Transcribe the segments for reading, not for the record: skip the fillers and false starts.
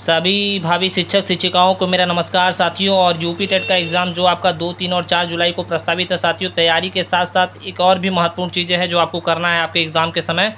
सभी भावी शिक्षक शिक्षिकाओं को मेरा नमस्कार साथियों। और यूपी टेट का एग्ज़ाम जो आपका 2, 3 और 4 जुलाई को प्रस्तावित है साथियों, तैयारी के साथ साथ एक और भी महत्वपूर्ण चीज़ें हैं जो आपको करना है आपके एग्ज़ाम के समय।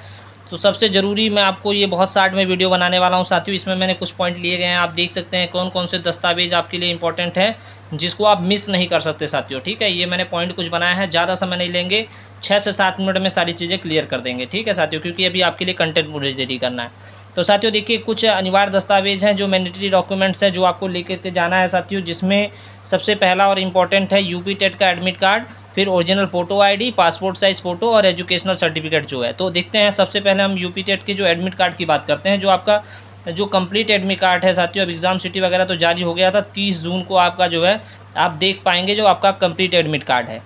तो सबसे ज़रूरी मैं आपको ये बहुत शॉर्ट में वीडियो बनाने वाला हूँ साथियों। इसमें मैंने कुछ पॉइंट लिए गए हैं, आप देख सकते हैं कौन कौन से दस्तावेज आपके लिए इंपॉर्टेंट है जिसको आप मिस नहीं कर सकते साथियों। ठीक है, ये मैंने पॉइंट कुछ बनाया है, ज़्यादा समय नहीं लेंगे, 6 से 7 मिनट में सारी चीज़ें क्लियर कर देंगे। ठीक है साथियों, क्योंकि अभी आपके लिए कंटेंट मुझे रेडी करना है। तो साथियों देखिए, कुछ अनिवार्य दस्तावेज हैं जो मैंडेटरी डॉक्यूमेंट्स हैं जो आपको लेकर के जाना है साथियों, जिसमें सबसे पहला और इम्पॉर्टेंट है यूपी टेट का एडमिट कार्ड, फिर original photo ID, passport size photo और एजुकेशनल सर्टिफिकेट जो है। तो देखते हैं, सबसे पहले हम यूपी टेट के जो एडमिट कार्ड की बात करते हैं। जो आपका जो कंप्लीट एडमिट कार्ड है साथियों, अब एग्ज़ाम सिटी वगैरह तो जारी हो गया था, 30 जून को आपका जो है आप देख पाएंगे जो आपका कंप्लीट एडमिट कार्ड है।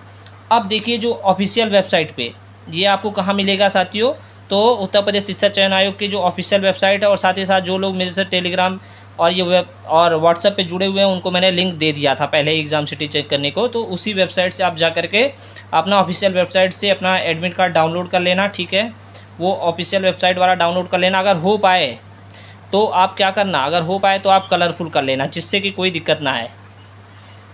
अब देखिए, जो ऑफिशियल वेबसाइट पे ये आपको कहाँ मिलेगा साथियों, तो उत्तर प्रदेश शिक्षा चयन आयोग की जो ऑफिशियल वेबसाइट है, और साथ ही साथ जो लोग मेरे से टेलीग्राम और ये वेब और व्हाट्सएप पे जुड़े हुए हैं उनको मैंने लिंक दे दिया था पहले एग्ज़ाम सिटी चेक करने को। तो उसी वेबसाइट से आप जा करके अपना ऑफिशियल वेबसाइट से अपना एडमिट कार्ड डाउनलोड कर लेना। ठीक है, वो ऑफिशियल वेबसाइट वाला डाउनलोड कर लेना। अगर हो पाए तो आप क्या करना, अगर हो पाए तो आप कलरफुल कर लेना, जिससे कि कोई दिक्कत ना आए।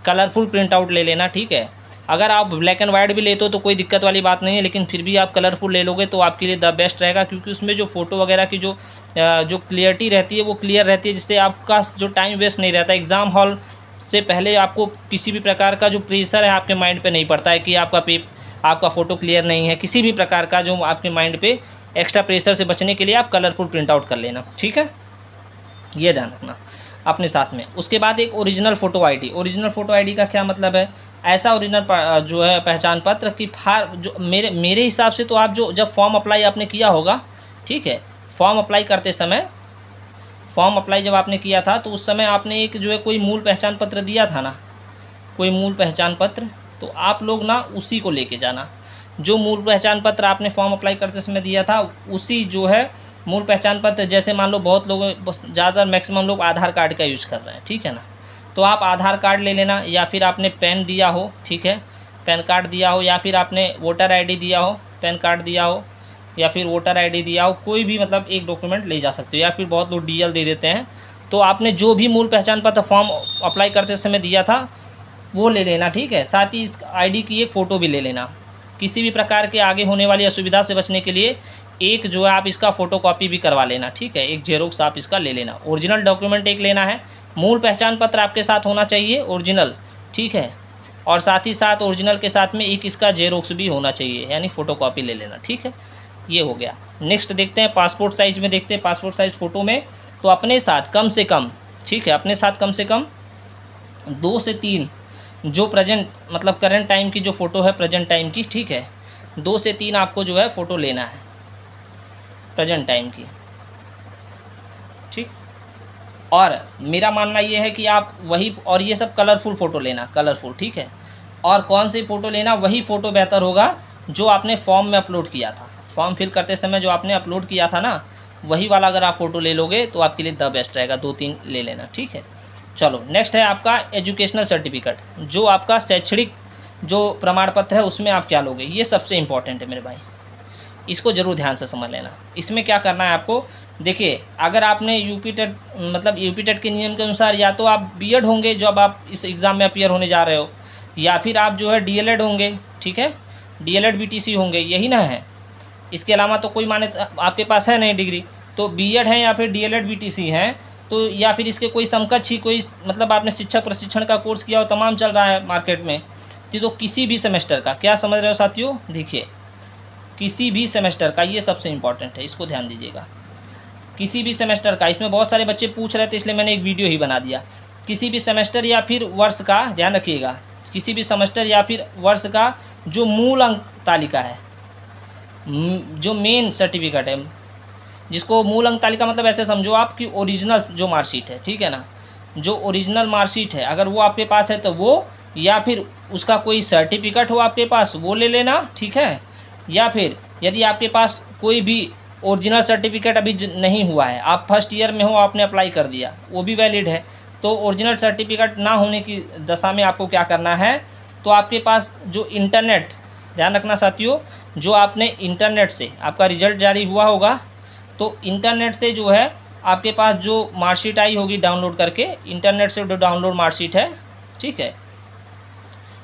कलरफुल प्रिंट आउट ले लेना। ठीक है, अगर आप ब्लैक एंड वाइट भी लेते हो तो कोई दिक्कत वाली बात नहीं है, लेकिन फिर भी आप कलरफुल ले लोगे तो आपके लिए द बेस्ट रहेगा, क्योंकि उसमें जो फ़ोटो वगैरह की जो क्लियरिटी रहती है वो क्लियर रहती है, जिससे आपका जो टाइम वेस्ट नहीं रहता। एग्ज़ाम हॉल से पहले आपको किसी भी प्रकार का जो प्रेशर है आपके माइंड पे नहीं पड़ता है कि आपका फ़ोटो क्लियर नहीं है। किसी भी प्रकार का जो आपके माइंड पे एक्स्ट्रा प्रेशर से बचने के लिए आप कलरफुल प्रिंट आउट कर लेना। ठीक है, ये ध्यान रखना अपने साथ में। उसके बाद एक original photo ID. Original photo ID का क्या मतलब है, ऐसा ओरिजिनल जो है पहचान पत्र की जो मेरे हिसाब से तो आप जो जब फॉर्म अप्लाई आपने किया होगा, ठीक है, फॉर्म अप्लाई करते समय, फॉर्म अप्लाई जब आपने किया था तो उस समय आपने एक जो है कोई मूल पहचान पत्र दिया था ना, कोई मूल पहचान पत्र, तो आप लोग ना उसी को लेके जाना। जो मूल पहचान पत्र आपने फॉर्म अप्लाई करते समय दिया था उसी जो है मूल पहचान पत्र, जैसे मान लो बहुत लोग, ज़्यादा मैक्सिमम लोग आधार कार्ड का यूज़ कर रहे हैं, ठीक है ना, तो आप आधार कार्ड ले लेना, या फिर आपने पैन दिया हो, ठीक है, पैन कार्ड दिया हो, या फिर आपने वोटर आईडी दिया हो, पैन कार्ड दिया हो या फिर वोटर आईडी दिया हो, कोई भी मतलब एक डॉक्यूमेंट ले जा सकते हो, या फिर बहुत लोग डीएल दे देते हैं। तो आपने जो भी मूल पहचान पत्र फॉर्म अप्लाई करते समय दिया था वो ले लेना। ठीक है, साथ ही इस आईडी की एक फ़ोटो भी ले लेना। किसी भी प्रकार के आगे होने वाली असुविधा से बचने के लिए एक जो है आप इसका फ़ोटोकॉपी भी करवा लेना। ठीक है, एक जेरोक्स आप इसका ले लेना। ओरिजिनल डॉक्यूमेंट एक लेना है, मूल पहचान पत्र आपके साथ होना चाहिए ओरिजिनल, ठीक है, और साथ ही साथ ओरिजिनल के साथ में एक इसका जेरोक्स भी होना चाहिए, यानी फ़ोटोकॉपी ले लेना। ठीक है, ये हो गया। नेक्स्ट देखते हैं पासपोर्ट साइज़ में, देखते हैं पासपोर्ट साइज़ फ़ोटो में। तो अपने साथ कम से कम, ठीक है, अपने साथ कम से कम 2 से 3 जो प्रेजेंट मतलब करंट टाइम की जो फ़ोटो है, प्रेजेंट टाइम की, ठीक है, 2 से 3 आपको जो है फ़ोटो लेना है प्रेजेंट टाइम की। ठीक, और मेरा मानना ये है कि आप वही, और ये सब कलरफुल फ़ोटो लेना, कलरफुल, ठीक है। और कौन सी फ़ोटो लेना, वही फ़ोटो बेहतर होगा जो आपने फॉर्म में अपलोड किया था, फॉर्म फिल करते समय जो आपने अपलोड किया था ना, वही वाला अगर आप फ़ोटो ले लोगे तो आपके लिए द बेस्ट रहेगा। 2-3 ले लेना। ठीक है, चलो नेक्स्ट है आपका एजुकेशनल सर्टिफिकेट। जो आपका शैक्षणिक जो प्रमाण पत्र है उसमें आप क्या लोगे, ये सबसे इम्पॉर्टेंट है मेरे भाई, इसको ज़रूर ध्यान से समझ लेना। इसमें क्या करना है आपको, देखिए, अगर आपने यूपी टेट मतलब यूपी टेट के नियम के अनुसार या तो आप बीएड होंगे जब आप इस एग्ज़ाम में अपीयर होने जा रहे हो, या फिर आप जो है डीएलएड होंगे, ठीक है, डीएलएड बीटीसी होंगे, यही ना है। इसके अलावा तो कोई मान्यता आपके पास है नहीं डिग्री, तो बीएड है या फिर डीएलएड बीटीसी हैं, तो या फिर इसके कोई समकक्ष ही कोई मतलब आपने शिक्षक प्रशिक्षण का कोर्स किया हो, तमाम चल रहा है मार्केट में, तो किसी भी सेमेस्टर का, क्या समझ रहे हो साथियों, देखिए, किसी भी सेमेस्टर का, ये सबसे इम्पॉर्टेंट है, इसको ध्यान दीजिएगा। किसी भी सेमेस्टर का, इसमें बहुत सारे बच्चे पूछ रहे थे इसलिए मैंने एक वीडियो ही बना दिया। किसी भी सेमेस्टर या फिर वर्ष का, ध्यान रखिएगा, किसी भी सेमेस्टर या फिर वर्ष का जो मूल अंक तालिका है, जो मेन सर्टिफिकेट है, जिसको मूल अंक तालिका मतलब ऐसे समझो आप कि ओरिजिनल जो मार्कशीट है, ठीक है ना, जो ओरिजिनल मार्कशीट है, अगर वो आपके पास है तो वो, या फिर उसका कोई सर्टिफिकेट हो आपके पास वो ले लेना। ठीक है, या फिर यदि आपके पास कोई भी ओरिजिनल सर्टिफिकेट अभी नहीं हुआ है, आप फर्स्ट ईयर में हो, आपने अप्लाई कर दिया, वो भी वैलिड है, तो ओरिजिनल सर्टिफिकेट ना होने की दशा में आपको क्या करना है, तो आपके पास जो इंटरनेट, ध्यान रखना साथियों, जो आपने इंटरनेट से आपका रिजल्ट जारी हुआ होगा, तो इंटरनेट से जो है आपके पास जो मार्कशीट आई होगी डाउनलोड करके, इंटरनेट से जो डाउनलोड मार्कशीट है, ठीक है,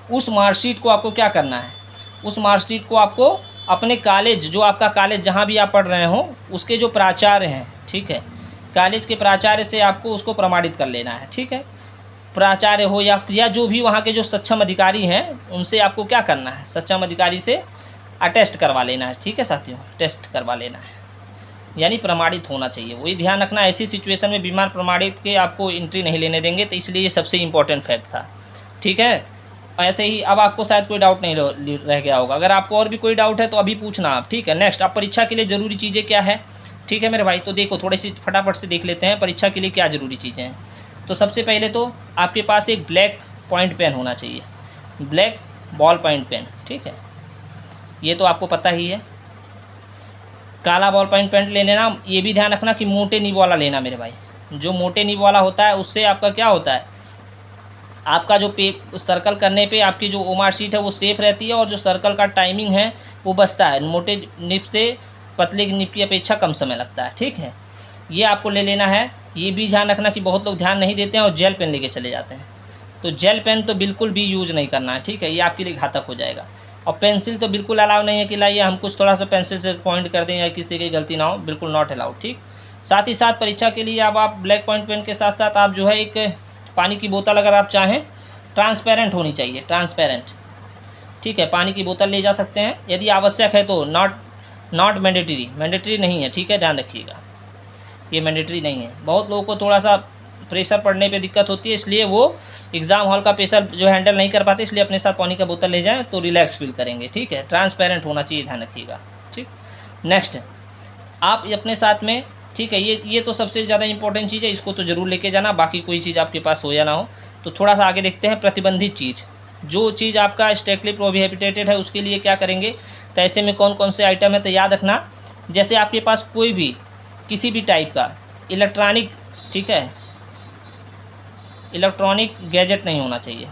उस मार्कशीट को आपको क्या करना है, उस मार्कशीट को आपको अपने कॉलेज, जो आपका कॉलेज जहाँ भी आप पढ़ रहे हो उसके जो प्राचार्य हैं, ठीक है, कॉलेज के प्राचार्य से आपको उसको प्रमाणित कर लेना है, ठीक है। प्राचार्य हो या जो भी वहाँ के जो सक्षम अधिकारी हैं उनसे आपको क्या करना है, सक्षम अधिकारी से अटेस्ट करवा लेना है, ठीक है साथियों, टेस्ट करवा लेना है, यानी प्रमाणित होना चाहिए। वही ध्यान रखना, ऐसी सिचुएशन में बीमार प्रमाणित के आपको एंट्री नहीं लेने देंगे, तो इसलिए ये सबसे इम्पोर्टेंट फैक्ट था, ठीक है। ऐसे ही अब आपको शायद कोई डाउट नहीं रह गया होगा। अगर आपको और भी कोई डाउट है तो अभी पूछना आप, ठीक है। नेक्स्ट, आप परीक्षा के लिए ज़रूरी चीज़ें क्या है, ठीक है मेरे भाई। तो देखो थोड़ी सी फटाफट से देख लेते हैं परीक्षा के लिए क्या ज़रूरी चीज़ें हैं। तो सबसे पहले तो आपके पास एक ब्लैक पॉइंट पेन होना चाहिए, ब्लैक बॉल पॉइंट पेन, ठीक है, ये तो आपको पता ही है। काला बॉल पॉइंट पेन ले लेना, ये भी ध्यान रखना कि मोटे नीब वाला लेना मेरे भाई। जो मोटे नीब वाला होता है उससे आपका क्या होता है, आपका जो सर्कल करने पे आपकी जो ओमार शीट है वो सेफ रहती है, और जो सर्कल का टाइमिंग है वो बचता है। मोटे निब से पतले निब की अपेक्षा कम समय लगता है, ठीक है। ये आपको ले लेना है। ये भी ध्यान रखना कि बहुत लोग ध्यान नहीं देते हैं और जेल पेन लेके चले जाते हैं, तो जेल पेन तो बिल्कुल भी यूज़ नहीं करना है, ठीक है, ये आपके लिए घातक हो जाएगा। और पेंसिल तो बिल्कुल अलाउ नहीं है कि लाइए हम कुछ थोड़ा सा पेंसिल से पॉइंट कर दें या किसी की गलती ना हो, बिल्कुल नॉट अलाउड, ठीक। साथ ही साथ परीक्षा के लिए अब आप ब्लैक पॉइंट पेन के साथ साथ आप जो है एक पानी की बोतल, अगर आप चाहें ट्रांसपेरेंट होनी चाहिए, ट्रांसपेरेंट, ठीक है, पानी की बोतल ले जा सकते हैं यदि आवश्यक है तो। नॉट मैंडेटरी नहीं है, ठीक है, ध्यान रखिएगा, ये मैंडेटरी नहीं है। बहुत लोगों को थोड़ा सा प्रेशर पड़ने पे दिक्कत होती है, इसलिए वो एग्ज़ाम हॉल का प्रेशर जो हैंडल नहीं कर पाते, इसलिए अपने साथ पानी का बोतल ले जाएं तो रिलैक्स फील करेंगे, ठीक है। ट्रांसपेरेंट होना चाहिए, ध्यान रखिएगा, ठीक। नेक्स्ट, आप अपने साथ में, ठीक है, ये तो सबसे ज़्यादा इंपॉर्टेंट चीज़ है, इसको तो ज़रूर लेके जाना, बाकी कोई चीज़ आपके पास हो या ना हो। तो थोड़ा सा आगे देखते हैं प्रतिबंधित चीज़, जो चीज़ आपका स्ट्रिक्टली प्रोहिबिटेड है उसके लिए क्या करेंगे। तो ऐसे में कौन कौन से आइटम है, तो याद रखना, जैसे आपके पास कोई भी किसी भी टाइप का इलेक्ट्रॉनिक, ठीक है, इलेक्ट्रॉनिक गैजेट नहीं होना चाहिए,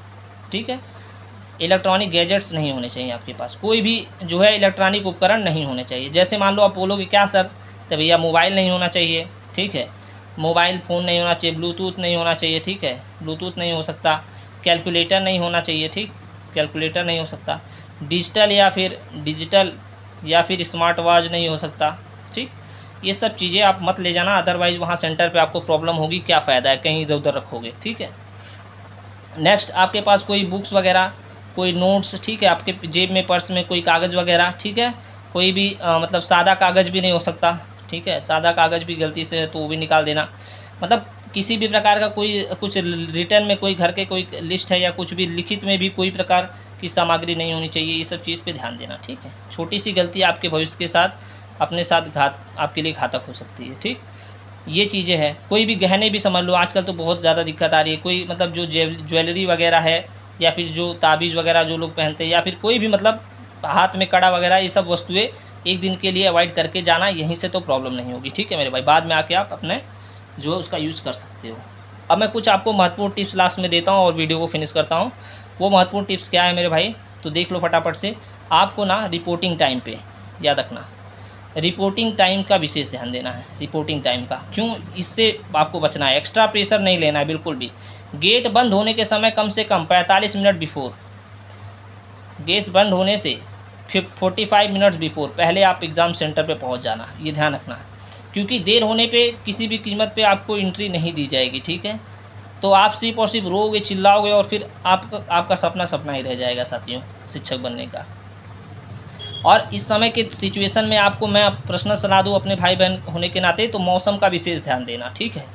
ठीक है, इलेक्ट्रॉनिक गैजेट्स नहीं होने चाहिए आपके पास, कोई भी जो है इलेक्ट्रॉनिक उपकरण नहीं होने चाहिए। जैसे मान लो आप बोलोगे क्या सर, तो भैया मोबाइल नहीं होना चाहिए, ठीक है, मोबाइल फ़ोन नहीं होना चाहिए, ब्लूटूथ नहीं होना चाहिए, ठीक है, ब्लूटूथ नहीं हो सकता, कैलकुलेटर नहीं होना चाहिए, ठीक, कैलकुलेटर नहीं हो सकता, डिजिटल या फिर स्मार्ट वॉच नहीं हो सकता, ठीक। ये सब चीज़ें आप मत ले जाना, अदरवाइज़ वहाँ सेंटर पे आपको प्रॉब्लम होगी, क्या फ़ायदा है कहीं इधर उधर रखोगे, ठीक है। नेक्स्ट, आपके पास कोई बुक्स वगैरह, कोई नोट्स, ठीक है, आपके जेब में पर्स में कोई कागज़ वगैरह, ठीक है, कोई भी मतलब सादा कागज़ भी नहीं हो सकता, ठीक है, सादा कागज़ भी गलती से तो वो भी निकाल देना। मतलब किसी भी प्रकार का कोई कुछ रिटर्न में कोई घर के कोई लिस्ट है या कुछ भी लिखित में भी कोई प्रकार की सामग्री नहीं होनी चाहिए, ये सब चीज़ पे ध्यान देना, ठीक है। छोटी सी गलती आपके भविष्य के साथ अपने साथ आपके लिए घातक हो सकती है, ठीक। ये चीज़ें हैं। कोई भी गहने भी समझ लो, आजकल तो बहुत ज़्यादा दिक्कत आ रही है, कोई मतलब जो ज्वेलरी वगैरह है या फिर जो ताबीज़ वगैरह जो लोग पहनते हैं, या फिर कोई भी मतलब हाथ में कड़ा वगैरह, ये सब वस्तुएं एक दिन के लिए अवॉइड करके जाना, यहीं से तो प्रॉब्लम नहीं होगी, ठीक है मेरे भाई। बाद में आके आप अपने जो है उसका यूज़ कर सकते हो। अब मैं कुछ आपको महत्वपूर्ण टिप्स लास्ट में देता हूँ और वीडियो को फिनिश करता हूँ। वो महत्वपूर्ण टिप्स क्या है मेरे भाई, तो देख लो फटाफट से। आपको ना रिपोर्टिंग टाइम पे याद रखना, रिपोर्टिंग टाइम का विशेष ध्यान देना है, रिपोर्टिंग टाइम का। क्यों, इससे आपको बचना है, एक्स्ट्रा प्रेशर नहीं लेना है बिल्कुल भी। गेट बंद होने के समय कम से कम 45 मिनट बिफोर, गेट बंद होने से 45 मिनट्स बिफोर पहले आप एग्ज़ाम सेंटर पे पहुंच जाना, ये ध्यान रखना है। क्योंकि देर होने पे किसी भी कीमत पे आपको एंट्री नहीं दी जाएगी, ठीक है। तो आप सिर्फ और सिर्फ रोओगे, चिल्लाओगे और फिर आपका सपना ही रह जाएगा साथियों, शिक्षक बनने का। और इस समय के सिचुएशन में आपको मैं पर्सनल सलाह दूँ अपने भाई बहन होने के नाते, तो मौसम का विशेष ध्यान देना, ठीक है।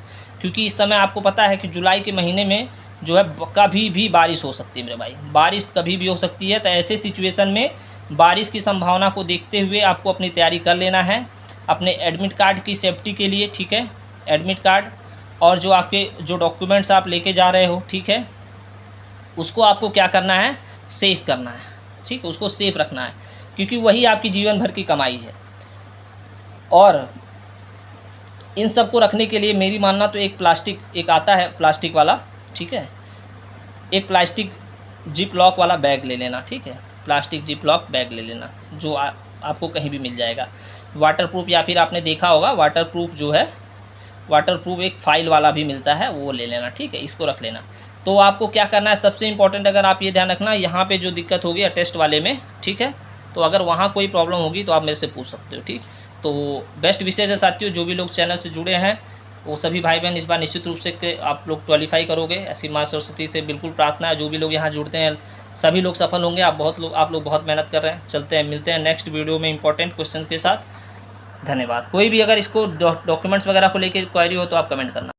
क्योंकि इस समय आपको पता है कि जुलाई के महीने में जो है कभी भी बारिश हो सकती है मेरे भाई, बारिश कभी भी हो सकती है। तो ऐसे सिचुएशन में बारिश की संभावना को देखते हुए आपको अपनी तैयारी कर लेना है अपने एडमिट कार्ड की सेफ्टी के लिए, ठीक है। एडमिट कार्ड और जो आपके जो डॉक्यूमेंट्स आप लेके जा रहे हो, ठीक है, उसको आपको क्या करना है, सेव करना है, ठीक, उसको सेफ रखना है, क्योंकि वही आपकी जीवन भर की कमाई है। और इन सब को रखने के लिए मेरी मानना तो एक आता है प्लास्टिक वाला, ठीक है, एक प्लास्टिक जिप लॉक वाला बैग ले लेना, ठीक है, प्लास्टिक जिप लॉक बैग ले लेना, जो आपको कहीं भी मिल जाएगा। वाटर प्रूफ, या फिर आपने देखा होगा वाटर प्रूफ जो है वाटरप्रूफ एक फ़ाइल वाला भी मिलता है, वो ले लेना, ठीक है, इसको रख लेना। तो आपको क्या करना है, सबसे इंपॉर्टेंट अगर आप ये ध्यान रखना, यहाँ पे जो दिक्कत होगी अटेस्ट वाले में, ठीक है, तो अगर वहाँ कोई प्रॉब्लम होगी तो आप मेरे से पूछ सकते हो, ठीक। तो बेस्ट विशेष है साथियों, जो भी लोग चैनल से जुड़े हैं वो सभी भाई बहन इस बार निश्चित रूप से आप लोग क्वालिफाई करोगे, ऐसी माँ सरस्वती से बिल्कुल प्रार्थना है। जो भी लोग यहाँ जुड़ते हैं सभी लोग सफल होंगे। आप लोग बहुत मेहनत कर रहे हैं। चलते हैं, मिलते हैं नेक्स्ट वीडियो में इंपॉर्टेंट क्वेश्चन के साथ। धन्यवाद। कोई भी अगर इसको डॉक्यूमेंट्स वगैरह को लेकर क्वेरी हो तो आप कमेंट करना।